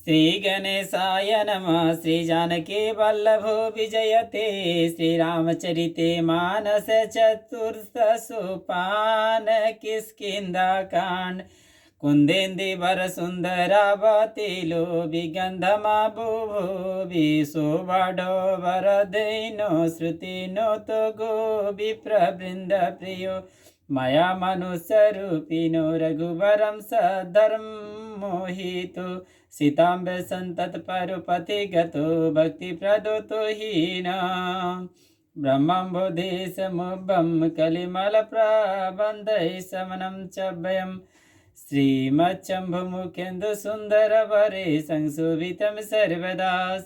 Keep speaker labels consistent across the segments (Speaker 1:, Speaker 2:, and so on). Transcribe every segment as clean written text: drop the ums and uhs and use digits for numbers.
Speaker 1: श्री गणेशाय नमः। श्री जानकी वल्लभो विजयते। श्रीरामचरिते मानस चतुर्थ सोपान। किष्किन्धाकाण्ड। कुन्देन्दीवर सुन्दरावती लोभिगन्धमा बुभो विशोभडो वरदैनो श्रुतिनो तो गो विप्रवृन्द प्रियो मया मनुष्यरूपिणो रघुवरं सधर्म मोहितो सीतां सन्ततपरुपति गतो भक्तिप्रदोतो हीना ब्रह्मं बोधिसमुभं कलिमलप्रबन्धैः शमनं च भयम् श्रीमच्छम्भुमुखेन्दुसुन्दरवरे संशोभितं सर्वदा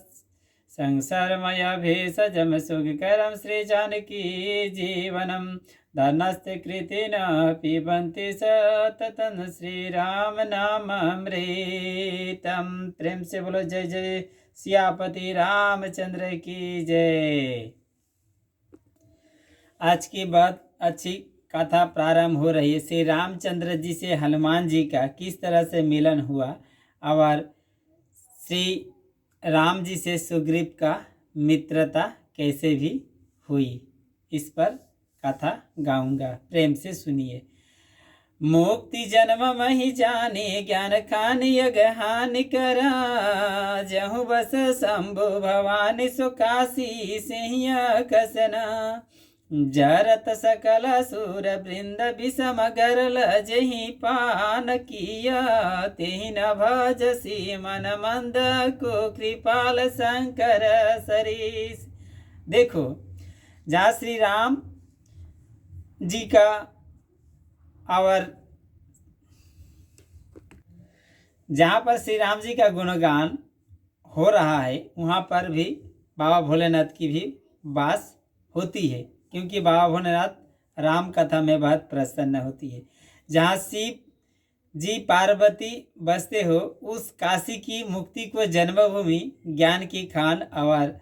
Speaker 1: संसारमया भेषजं सुखकरं श्रीजानकी जीवनं धनस्ते कृतेन पिबन्ति सततं श्रीराम नामामृतं। प्रेम से बोलो जय जय सियापति रामचंद्र की जय। आज की बात अच्छी कथा प्रारंभ हो रही है। श्री रामचंद्र जी से हनुमान जी का किस तरह से मिलन हुआ और श्री राम जी से सुग्रीव का मित्रता कैसे भी हुई, इस पर कथा गाऊंगा। प्रेम से सुनिए। मुक्ति जन्म महि जाने ज्ञान खान यज्ञ हानि करा जहु बस शंभु भवानी सुकाशी सिंह कसना जरत सकल सूर वृंद विषम गरल जही पान किया तेहि न भजसी मन मंद को कृपाल शंकर सरीस। देखो, जहाँ श्री राम जी का और जहाँ पर श्री राम जी का गुणगान हो रहा है वहाँ पर भी बाबा भोलेनाथ की भी वास होती है, क्योंकि बाबा भोलेनाथ राम कथा में बहुत प्रसन्न होती है। जहाँ शिव जी पार्वती बसते हो उस काशी की मुक्ति को जन्मभूमि ज्ञान की खान और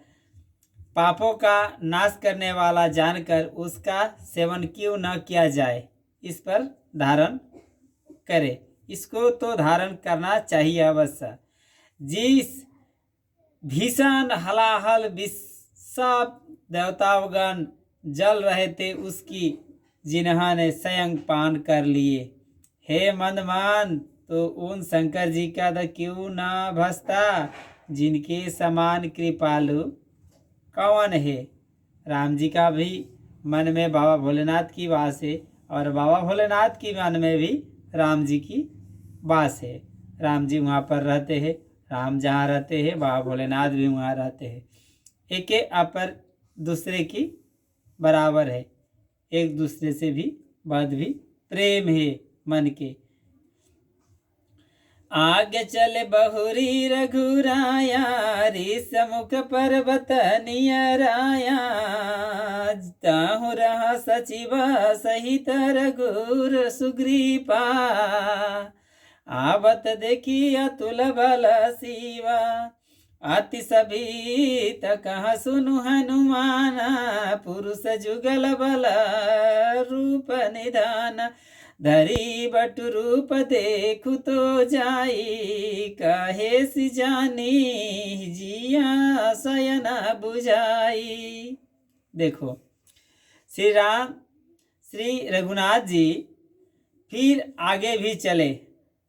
Speaker 1: पापों का नाश करने वाला जानकर उसका सेवन क्यों न किया जाए, इस पर धारण करे। इसको तो धारण करना चाहिए अवश्य। जिस भीषण हलाहल सब देवतागण जल रहे थे उसकी जिन्हों ने स्वयं पान कर लिए। हे मंदमान, तो उन शंकर जी का तो क्यों ना भसता जिनके समान कृपालु कौन है। राम जी का भी मन में बाबा भोलेनाथ की वास है और बाबा भोलेनाथ की मन में भी राम जी की वास है। राम जी वहाँ पर रहते हैं, राम जहाँ रहते हैं बाबा भोलेनाथ भी वहाँ रहते हैं। एक अपर दूसरे की बराबर है, एक दूसरे से भी बहुत भी प्रेम है मन के। आगे चले बहुरी रघुराया समुख पर्वत नियराया ताहु रहा सचिव सहित रघुर सुग्रीपा आवत देखी अतुल बल शिवा अति सभी कहा सुनु हनुमाना पुरुष जुगल बल रूप निधान धरी बटु रूप देखु तो जाई कहे सि जानी जिया सयना बुझाई। देखो, श्री राम श्री रघुनाथ जी फिर आगे भी चले,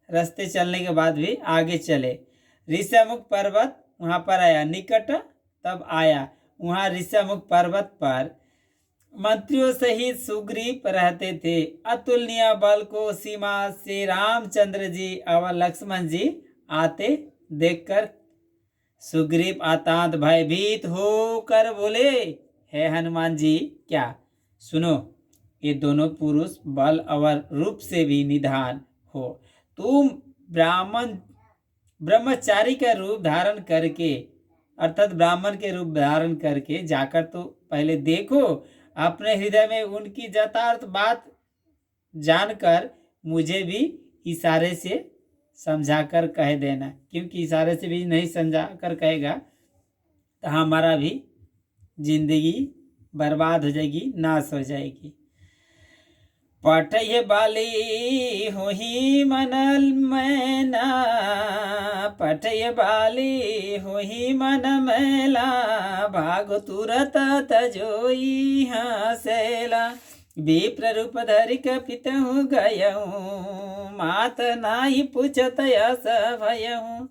Speaker 1: रास्ते चलने के बाद भी आगे चले। ऋषमुख पर्वत वहाँ पर आया, निकट तब आया। वहाँ ऋषमुख पर्वत पर मंत्रियों सहित सुग्रीव रहते थे। अतुलनीय बल को सीमा से रामचंद्र जी और लक्ष्मण जी आते देखकर सुग्रीव अत्यंत भयभीत होकर बोले, हे हनुमान जी, क्या सुनो, ये दोनों पुरुष बल और रूप से भी निधान हो। तुम ब्रह्मचारी का रूप धारण करके अर्थात ब्राह्मण के रूप धारण करके जाकर तो पहले देखो, अपने हृदय में उनकी यथार्थ बात जानकर मुझे भी इशारे से समझाकर कह देना, क्योंकि इशारे से भी नहीं समझा कर कहेगा तो हमारा भी जिंदगी बर्बाद हो जाएगी, नाश हो जाएगी। पठय बाली होही मनल मैना, पठय बाली होही मन मैला, भाग तुरत तजोई हसेला। विप्र रूप धरि कपितहु गयहूँ, मात नाही पूछत यस भयहूँ।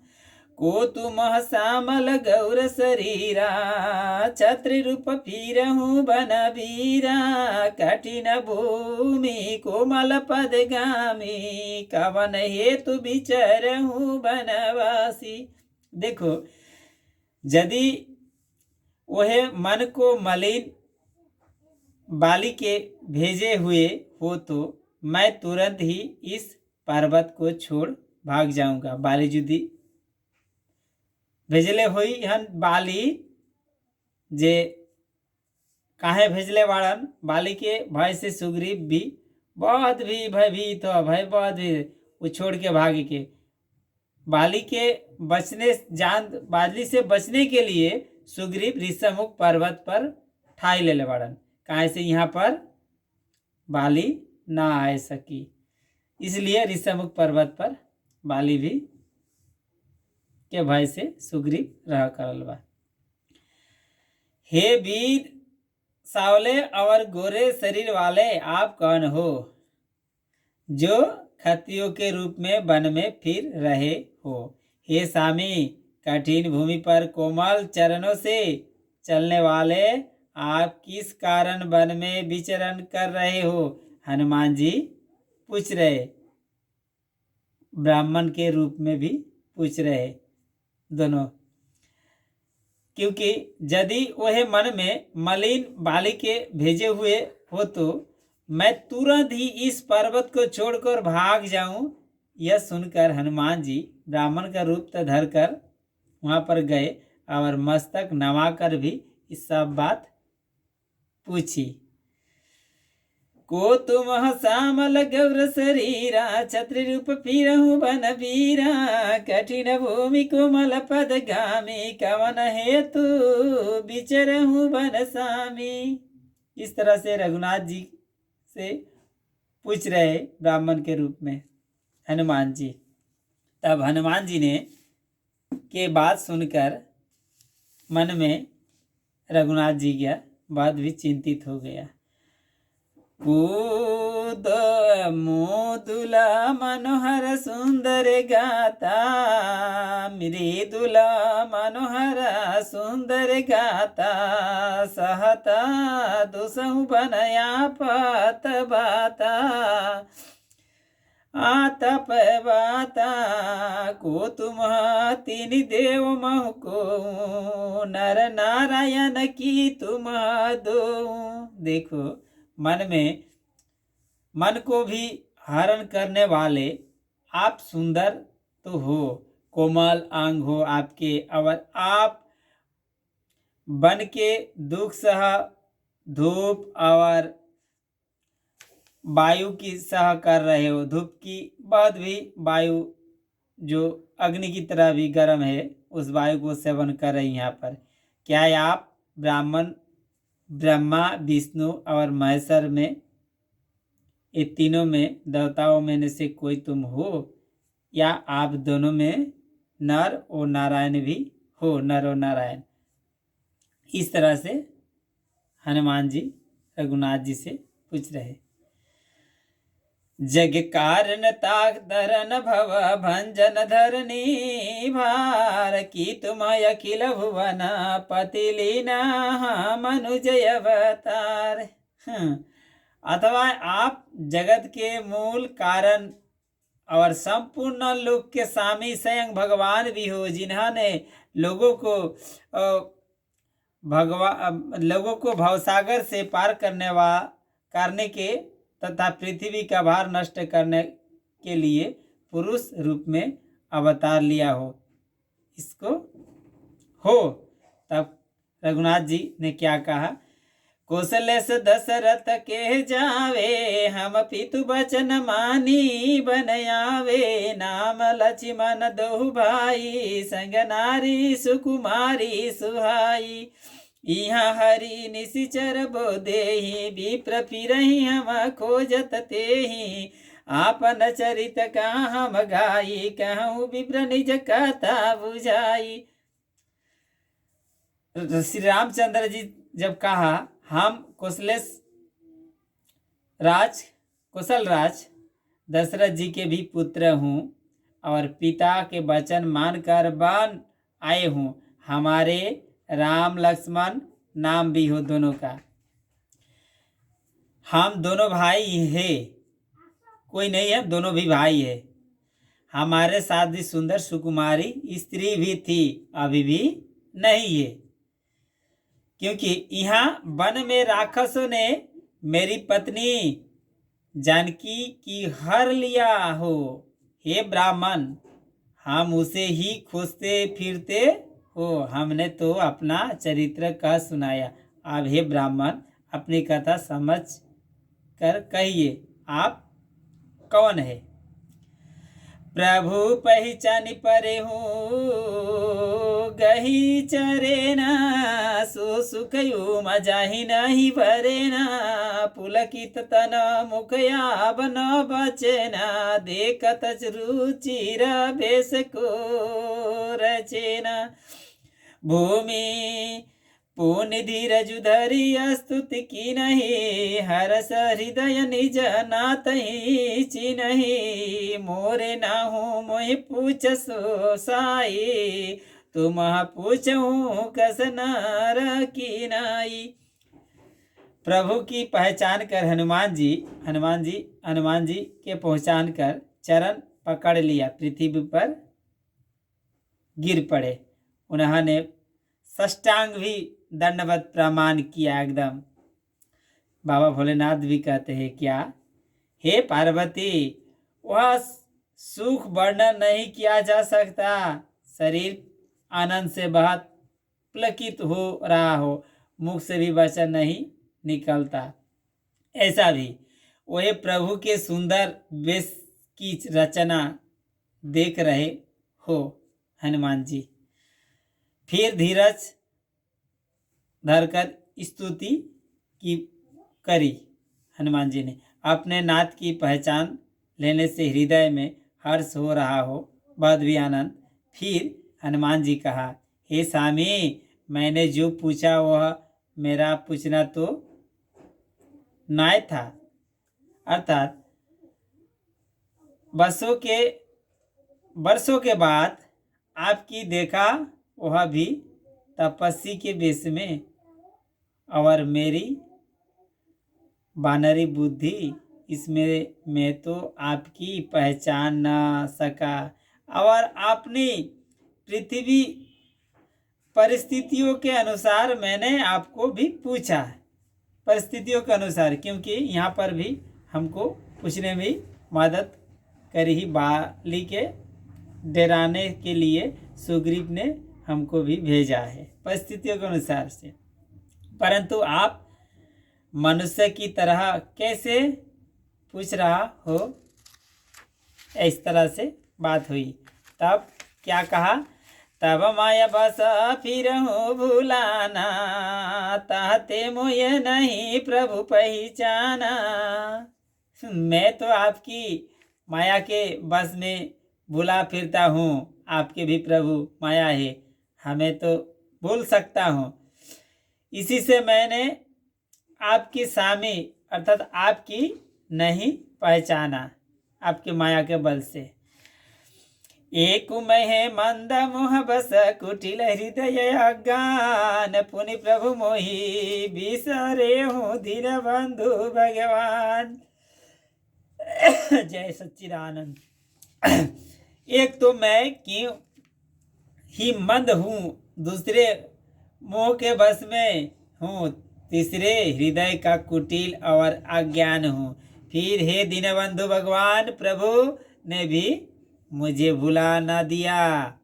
Speaker 1: को तुम श्यामल गौर शरीरा, छत्र रूप फिरहूँ बन बीरा। कठिन भूमि कोमल पद गामी, कवन हेतु विचरहूँ बनवासी। देखो, यदि वह मन को मलिन बाली के भेजे हुए हो तो मैं तुरंत ही इस पर्वत को छोड़ भाग जाऊंगा। बाली जुदी भेजले हुई हन बाली जे काहे भेजले वाड़न, बाली के भय से सुग्रीव भी बहुत भी भयभीत हो, भय बहुत भी वो छोड़ के भागे के बाली के बाली से बचने के लिए सुग्रीव ऋषमुख पर्वत पर ठाई ले वाड़न, काहे से यहाँ पर बाली ना आ सकी, इसलिए ऋषमुख पर्वत पर बाली भी के भय से सुग्रीव रह करल बा। हे वीर सावले और गोरे शरीर वाले, आप कौन हो जो खतियों के रूप में वन में फिर रहे हो। हे स्वामी, कठिन भूमि पर कोमल चरणों से चलने वाले, आप किस कारण वन में विचरण कर रहे हो। हनुमान जी पूछ रहे, ब्राह्मण के रूप में भी पूछ रहे दोनों, क्योंकि यदि वह मन में मलिन बाली के भेजे हुए हो तो मैं तुरंत ही इस पर्वत को छोड़कर भाग जाऊं। यह सुनकर हनुमान जी ब्राह्मण का रूप धर कर वहां पर गए और मस्तक नवाकर भी इस सब बात पूछी। को तुम श्यामल गौर शरीरा, छत्र रूप फिरहूँ बन बीरा। कठिन भूमि कोमल पद गामी, कवन हेतु विचरहूँ बन सामी। इस तरह से रघुनाथ जी से पूछ रहे ब्राह्मण के रूप में हनुमान जी। तब हनुमान जी ने के बात सुनकर मन में रघुनाथ जी का बात भी चिंतित हो गया। कूद मोदुला मनोहर सुंदर गाता, मृदुला मनोहर सुंदर गाता। सहता दुसहु बनया पत बाता, आतप बाता। को तुम तीन देव महु को, नर नारायण की तुम दो। देखो, मन को भी हरण करने वाले आप सुंदर तो हो, कोमल अंग हो आपके, और आप बन के दुख सह धूप और वायु की सह कर रहे हो। धूप की बाद भी वायु जो अग्नि की तरह भी गर्म है, उस वायु को सेवन कर रहे हैं यहाँ पर। क्या आप ब्राह्मण, ब्रह्मा, विष्णु और महेश्वर में, ये तीनों में देवताओं में से कोई तुम हो, या आप दोनों में नर और नारायण भी हो, नर और नारायण। इस तरह से हनुमान जी रघुनाथ जी से पूछ रहे। जग कारण ताक धरन भव भंजन धरनी भार, की तुम अखिल भुवन पति लीना मनुज अवतार। अथवा आप जगत के मूल कारण और संपूर्ण लोक के स्वामी स्वयं भगवान भी हो, जिन्होंने लोगों को भवसागर से पार करने के तथा पृथ्वी का भार नष्ट करने के लिए पुरुष रूप में अवतार लिया हो, इसको हो। तब रघुनाथ जी ने क्या कहा। कौशल्य से दशरथ के जावे, हम पितु बचन मानी बनयावे। नाम लक्ष्मण दो भाई, संग नारी सुकुमारी सुहाई। यहाँ हरि निशिचर बोधेहि विप्र फिरहि हम खोजत तेहि आपन चरित कहाँ हम गाई कहूँ विप्र निज कथा बुझाई। श्री रामचंद्र जी जब कहा हम कुशल राज दशरथ जी के भी पुत्र हूँ और पिता के वचन मानकर वन आए हूँ, हमारे राम लक्ष्मण नाम भी हो दोनों का, हम दोनों भाई हैं, कोई नहीं है, दोनों भी भाई है। हमारे साथ भी सुंदर सुकुमारी स्त्री भी थी, अभी भी नहीं है, क्योंकि यहाँ वन में राक्षसों ने मेरी पत्नी जानकी की हर लिया हो। हे ब्राह्मण, हम उसे ही खोजते फिरते हो, हमने तो अपना चरित्र कह सुनाया। अब हे ब्राह्मण, अपनी कथा समझ कर कहिए, आप कौन है? प्रभु पहचानी परे हूँ गही चरे न सो सुखयु मजाही नहीं भरे न पुलकित तन मुखया बन बचे न देखत रुचिर बेस को रचे न भूमि पुण्य धीरज धरि स्तुति की नहीं हरस हृदय निज नातहि चिन्हि मोरे नाहू मोहि पूछ सो साई तुम पूछूं कस नार की नाई। प्रभु की पहचान कर हनुमान जी के पहचान कर चरण पकड़ लिया, पृथ्वी पर गिर पड़े। उन्होंने साष्टांग भी दंडवत प्रमाण किया एकदम। बाबा भोलेनाथ भी कहते हैं क्या, हे पार्वती, वह सुख वर्णन नहीं किया जा सकता, शरीर आनंद से बहुत पुलकित हो रहा हो, मुख से भी वचन नहीं निकलता। ऐसा भी वही प्रभु के सुंदर वेश की रचना देख रहे हो हनुमान जी। फिर धीरज धरकर स्तुति की करी हनुमान जी ने। अपने नाथ की पहचान लेने से हृदय में हर्ष हो रहा हो, बहुत भी आनंद। फिर हनुमान जी कहा, हे स्वामी, मैंने जो पूछा वह मेरा पूछना तो न्याय था, अर्थात वर्षों के बाद आपकी देखा, वह भी तपस्वी के वेश में, और मेरी बानरी बुद्धि इसमें मैं तो आपकी पहचान न सका, और अपनी पृथ्वी परिस्थितियों के अनुसार मैंने आपको भी पूछा, परिस्थितियों के अनुसार, क्योंकि यहाँ पर भी हमको पूछने में मदद करी ही, बाली के डराने के लिए सुग्रीव ने हमको भी भेजा है परिस्थितियों के अनुसार से। परंतु आप मनुष्य की तरह कैसे पूछ रहा हो, इस तरह से बात हुई। तब क्या कहा, तब माया बस फिर हूँ भूलाना ताते मुझे नहीं प्रभु पहचाना। मैं तो आपकी माया के बस में भूला फिरता हूँ, आपके भी प्रभु माया है, हमें तो भूल सकता हूँ। इसी से मैंने आपकी स्वामी अर्थात आपकी नहीं पहचाना, आपके माया के बल से। एक महे मंद मोह बस कुटिल हृदय अज्ञान पुनि प्रभु मोहि बिसरे हूँ दीन बंधु भगवान। जय सच्चिदानंद। एक तो मैं क्यों ही मंद हूँ, दूसरे मोह के बस में हूँ, तीसरे हृदय का कुटिल और अज्ञान हूँ। फिर हे दीनबंधु भगवान, प्रभु ने भी मुझे भुला न दिया।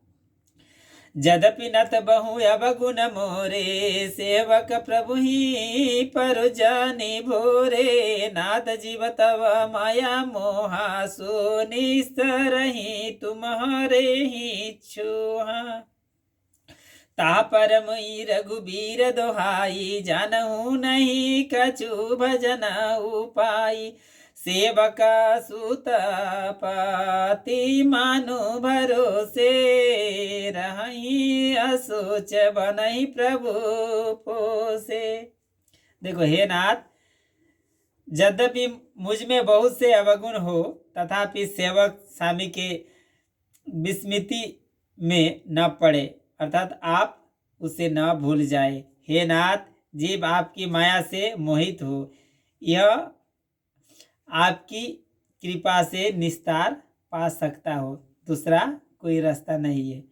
Speaker 1: जदपि नत बहु अब गुण मोरे सेवक प्रभु ही पर जानी भोरे नाथ जीव तव माया मोहा सो निस्तर ही तुम्हारे ही छुहा। ता पर मुई रघुबीर दोहाई, जानहु नहीं कछु भजन उपाई। सेवक सुत पति मानु भरोसे, रही असोच बनहि प्रभु पोसे। देखो हे नाथ, यद्यपि मुझ में बहुत से अवगुण हो, तथापि सेवक स्वामी के विस्मृति में न पड़े, अर्थात आप उसे न भूल जाए। हे नाथ, जीव आपकी माया से मोहित हो, यह आपकी कृपा से निस्तार पा सकता हो, दूसरा कोई रास्ता नहीं है।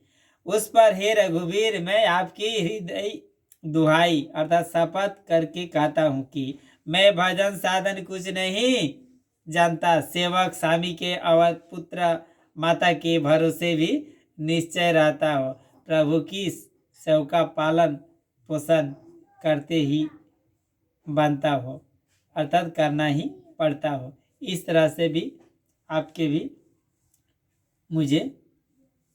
Speaker 1: उस पर हे रघुवीर, मैं आपकी हृदय दुहाई अर्थात शपथ करके कहता हूँ कि मैं भजन साधन कुछ नहीं जानता, सेवक स्वामी के और पुत्र माता के भरोसे भी निश्चय रहता हो, प्रभु की सेवका पालन पोषण करते ही बनता हो, अर्थात करना ही पड़ता हो। इस तरह से भी आपके भी मुझे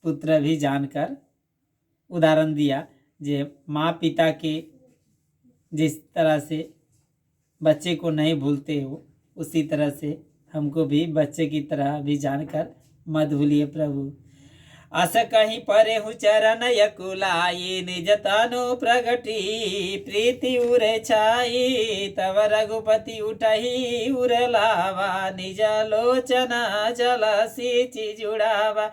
Speaker 1: पुत्र भी जानकर उदाहरण दिया, जे माँ पिता के जिस तरह से बच्चे को नहीं भूलते हो, उसी तरह से हमको भी बच्चे की तरह भी जानकर मत भूलिए प्रभु। अस कहीं परे हूँ चरण यकुलाई, निज तनु प्रगटी प्रीति उरे छाई। तब रघुपति उठही उर लावा, निज लोचना जल सींचि जुड़ावा।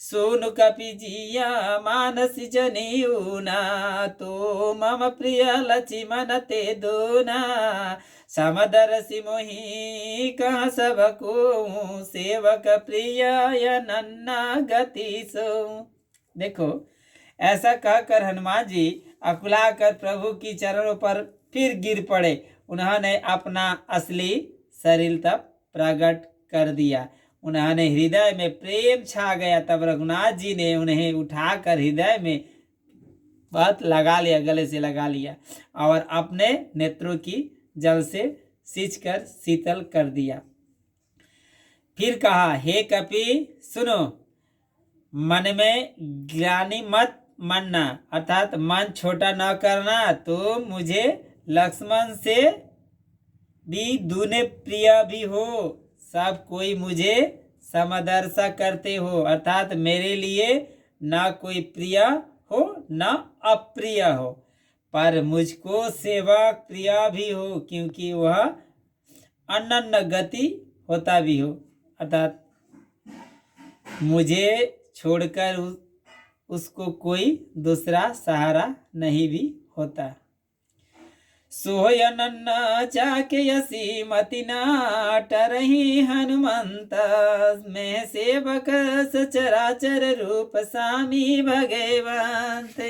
Speaker 1: सुनु कपि जिया मानस जनियुना, तो मम प्रिय लक्ष्मण ते दोना। समदर्शि मोहि कह सबको, सेवक प्रिय नन्ना गति सो। देखो, ऐसा कहकर हनुमान जी अकुला कर प्रभु की चरणों पर फिर गिर पड़े। उन्होंने अपना असली शरीर तब प्रकट कर दिया, उन्होंने हृदय में प्रेम छा गया। तब रघुनाथ जी ने उन्हें उठाकर हृदय में बात लगा लिया, गले से लगा लिया और अपने नेत्रों की जल से सींचकर शीतल कर दिया। फिर कहा, हे कपि सुनो, मन में ग्लानि मत मानना, अर्थात मन छोटा न करना। तो मुझे लक्ष्मण से भी दूने प्रिय भी हो, सब कोई मुझे समदर्शा करते हो, अर्थात मेरे लिए न कोई प्रिय हो न अप्रिय हो, पर मुझको सेवक प्रिय भी हो, क्योंकि वह अनन्य गति होता भी हो, अर्थात मुझे छोड़कर उसको कोई दूसरा सहारा नहीं भी होता। सोय नन्ना जाके यसी मति नाटरही हनुमंत, मैं सेवक सचराचर रूप स्वामी भगवंत।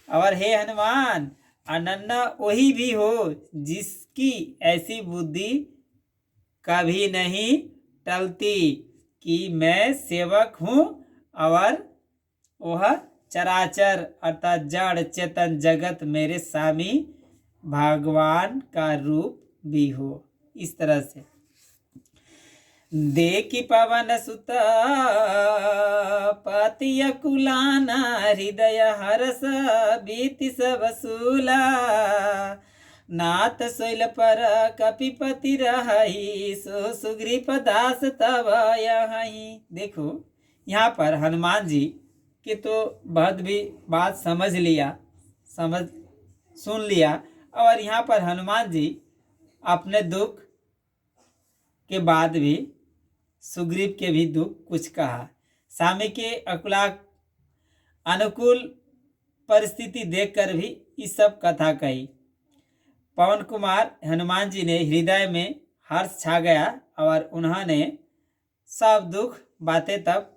Speaker 1: और हे हनुमान, अनन्ना वही भी हो जिसकी ऐसी बुद्धि कभी नहीं टलती कि मैं सेवक हूँ और वह चराचर अर्थात जड़ चेतन जगत मेरे स्वामी भगवान का रूप भी हो। इस तरह से देखी पवन सुत पति कुलाना, हृदय हरस बीति सब सूला। नाथ शैल पर कपिपति रही, सो सुग्रीव दास तब यहीं। देखो, यहाँ पर हनुमान जी की तो बहुत भी बात सुन लिया और यहाँ पर हनुमान जी अपने दुख के बाद भी सुग्रीव के भी दुख कुछ कहा। स्वामी के अकुला अनुकूल परिस्थिति देखकर भी इस सब कथा कही। पवन कुमार हनुमान जी ने हृदय में हर्ष छा गया और उन्होंने सब दुख बातें तब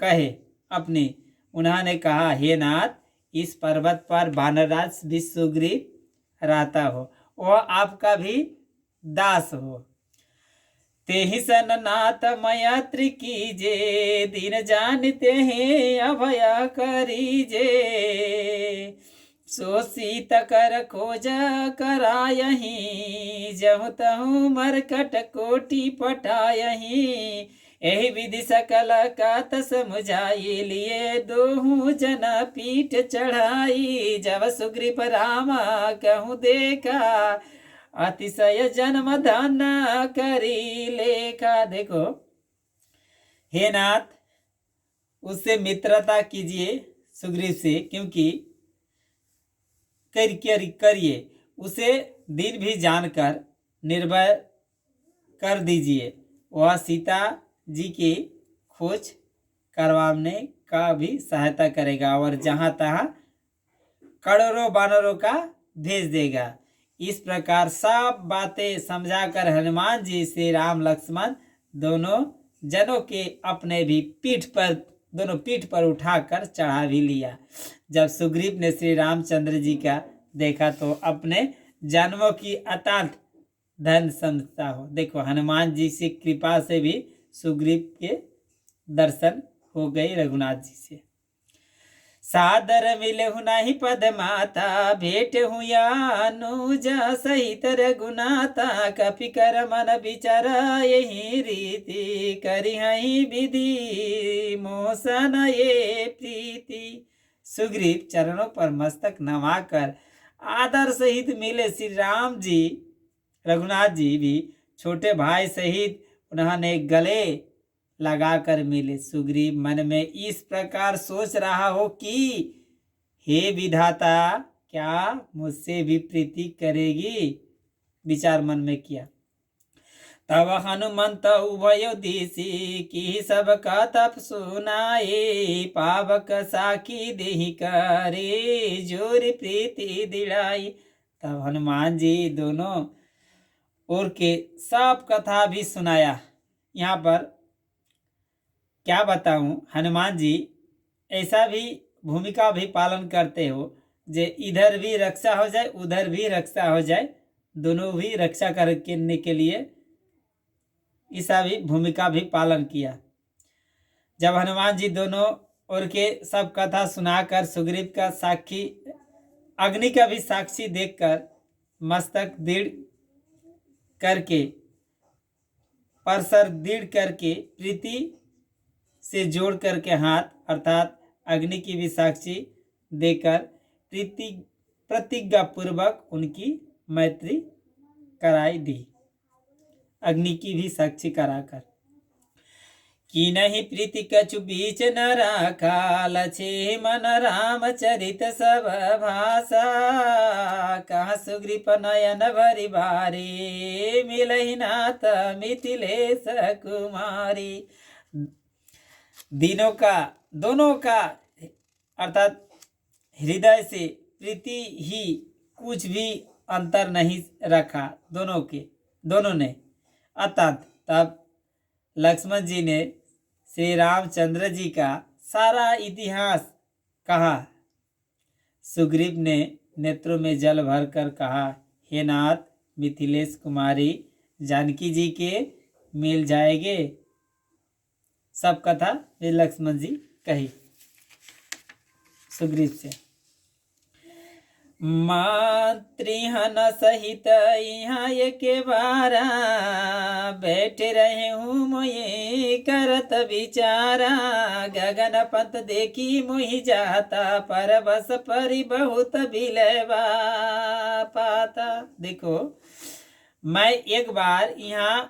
Speaker 1: कहे अपनी। उन्होंने कहा, हे नाथ, इस पर्वत पर वानरराज भी सुग्रीव रहता हो, वह आपका भी दास हो। तेहि सन नाथ मैत्री कीजे, दीन जानते हैं अभय करीजे। सो सीत कर खोज करायहीं, जहु तहु मरकट कोटि पटायहीं। यही विधि सकल कात समुझाई, लिए दोहू जना पीठ चढ़ाई। जब सुग्रीव रामा कहूँ देखा, अतिशय जन्म धन करी लेखा। देखो हे नाथ, उससे मित्रता कीजिए सुग्रीव से, क्योंकि करिए उसे दिन भी जानकर निर्भय कर दीजिए। वह सीता जी की खोज करवाने का भी सहायता करेगा और जहाँ तहाँ करोड़ों वानरों का भेज देगा। इस प्रकार सब बातें समझाकर हनुमान जी श्री राम लक्ष्मण दोनों जनों के अपने भी दोनों पीठ पर उठाकर चढ़ा भी लिया। जब सुग्रीव ने श्री रामचंद्र जी का देखा तो अपने जन्मों की अत्यंत धन समझता हो। देखो हनुमान जी से कृपा से भी सुग्रीव के दर्शन हो गए रघुनाथ जी से। सादर मिले हुनाहि पद माता, भेंट हुआ अनुजा सहित रघुनाथा। कपि कर मन विचार यही रीति, करी हई विधि मोसन ये प्रीति। सुग्रीव चरणों पर मस्तक नवाकर आदर सहित मिले श्री राम जी। रघुनाथ जी भी छोटे भाई सहित उन्होंने गले लगाकर मिले। सुग्रीव मन में इस प्रकार सोच रहा हो कि हे विधाता, क्या मुझसे भी प्रीति करेगी, विचार मन में किया। तब हनुमंत उभय दिशि, की सब कथप सुनाए। पावक साखी देहि करे, जोरी प्रीति दिलाई। तब हनुमान जी दोनों और के सब कथा भी सुनाया। यहाँ पर क्या बताऊं, हनुमान जी ऐसा भी भूमिका भी पालन करते हो, जे इधर भी रक्षा हो जाए उधर भी रक्षा हो जाए, दोनों भी रक्षा करने के लिए ऐसा भी भूमिका भी पालन किया। जब हनुमान जी दोनों और के सब कथा सुनाकर सुग्रीव का साक्षी, अग्नि का भी साक्षी देखकर मस्तक दृढ़ करके, परसर दृढ़ करके, प्रीति से जोड़ करके हाथ अर्थात अग्नि की भी साक्षी देकर प्रतिज्ञा पूर्वक उनकी मैत्री कराई दी। अग्नि की भी साक्षी कराकर कि नहीं प्रीति कछु बीच न राखा, लछे मन राम चरित सब भाषा। कहा सुग्रीव नयन भरि बारी, मिलहि नाथ मिथिलेश कुमारी। दोनों का अर्थात हृदय से प्रीति ही कुछ भी अंतर नहीं रखा दोनों ने। अर्थात तब लक्ष्मण जी ने श्री रामचंद्र जी का सारा इतिहास कहा। सुग्रीव ने नेत्रों में जल भरकर कहा, हे नाथ, मिथिलेश कुमारी जानकी जी के मिल जाएंगे। सब कथा वे लक्ष्मण जी कही सुग्रीव से। मातृहन सहित यहाँ के बारा, बैठे रहे हूँ मोये करत विचारा। गगन पंत देखी मोहि जाता, पर बस परि बहुत बिलवा पाता। देखो मैं एक बार यहाँ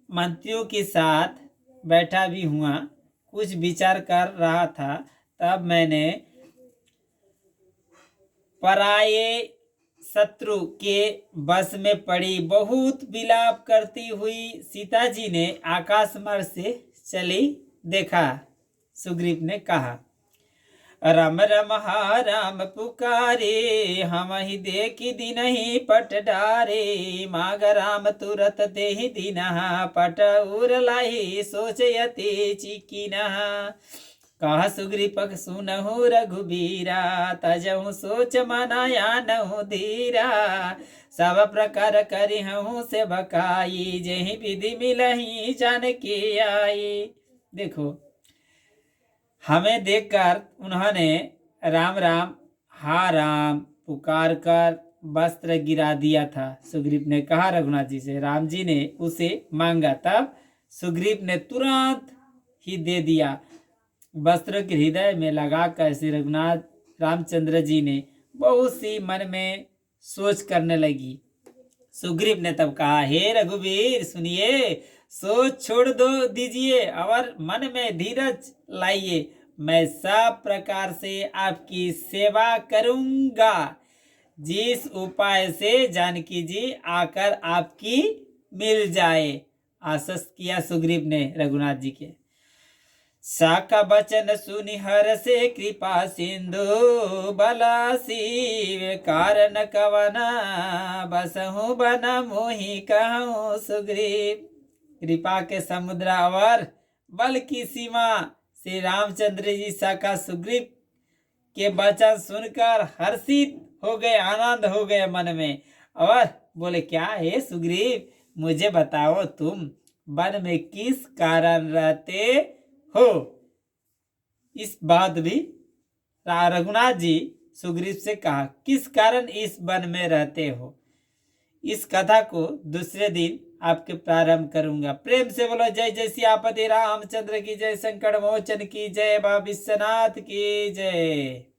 Speaker 1: मंत्रियों के साथ बैठा भी हुआ, कुछ विचार कर रहा था, तब मैंने पराये शत्रु के वश में पड़ी बहुत विलाप करती हुई सीता जी ने आकाश मार्ग से चली देखा। सुग्रीव ने कहा, राम राम हा राम पुकारे, हम ही देखी दिन ही पट डारे। माग राम तुरत देहि दीना, पट उर लाही सोचयते चिकिना। कहा सुग्रीव सुनहु रघुबीरा, तजहु सोच मनाया नहु धीरा। सब प्रकार करिहु से बकाई, जहि विधि मिलहि जानकी आई। देखो हमें देखकर उन्होंने राम राम हा राम पुकार कर वस्त्र गिरा दिया था। सुग्रीव ने कहा रघुनाथ जी से, राम जी ने उसे मांगा। तब सुग्रीव ने तुरंत ही दे दिया। वस्त्र के हृदय में लगाकर श्री रघुनाथ रामचंद्र जी ने बहुत सी मन में सोच करने लगी। सुग्रीव ने तब कहा, हे रघुवीर सुनिए, सोच छोड़ दो दीजिए और मन में धीरज लाइए। मैं सब प्रकार से आपकी सेवा करूंगा। जिस उपाय से जानकी जी आकर आपकी मिल जाए। आश्वस्त किया सुग्रीव ने रघुनाथ जी के। साका बचन सुनि हर्षे कृपा सिंधु बला शिव कारण कवना बसहु बन मोहि कहूँ सुग्रीव। कृपा के समुद्र और बल की सीमा श्री रामचंद्र जी साका सुग्रीव के वचन सुनकर हर्षित हो गए, आनंद हो गए मन में, और बोले, क्या है सुग्रीव, मुझे बताओ तुम वन में किस कारण रहते हो। इस बात भी रघुनाथ जी सुग्रीव से कहा, किस कारण इस वन में रहते हो। इस कथा को दूसरे दिन आपके प्रारंभ करूंगा। प्रेम से बोलो जय जय सियापति रामचंद्र की जय, संकट मोचन की जय, बाबा विश्वनाथ की जय।